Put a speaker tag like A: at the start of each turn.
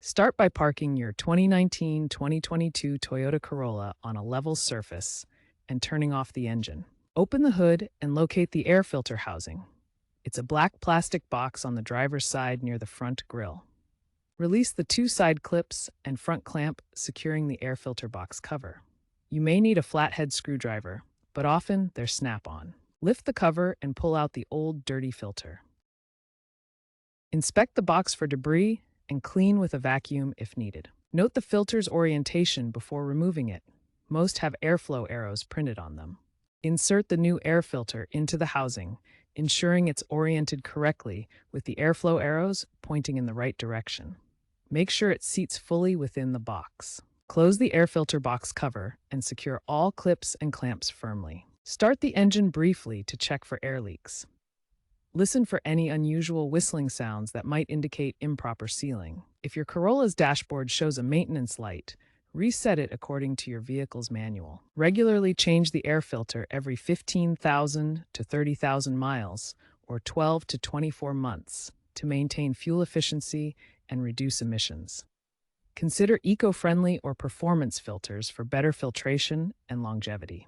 A: Start by parking your 2019-2022 Toyota Corolla on a level surface and turning off the engine. Open the hood and locate the air filter housing. It's a black plastic box on the driver's side near the front grille. Release the two side clips and front clamp securing the air filter box cover. You may need a flathead screwdriver, but often they're snap-on. Lift the cover and pull out the old, dirty filter. Inspect the box for debris and clean with a vacuum if needed. Note the filter's orientation before removing it. Most have airflow arrows printed on them. Insert the new air filter into the housing, ensuring it's oriented correctly with the airflow arrows pointing in the right direction. Make sure it seats fully within the box. Close the air filter box cover and secure all clips and clamps firmly. Start the engine briefly to check for air leaks. Listen for any unusual whistling sounds that might indicate improper sealing. If your Corolla's dashboard shows a maintenance light, reset it according to your vehicle's manual. Regularly change the air filter every 15,000 to 30,000 miles, or 12 to 24 months, to maintain fuel efficiency and reduce emissions. Consider eco-friendly or performance filters for better filtration and longevity.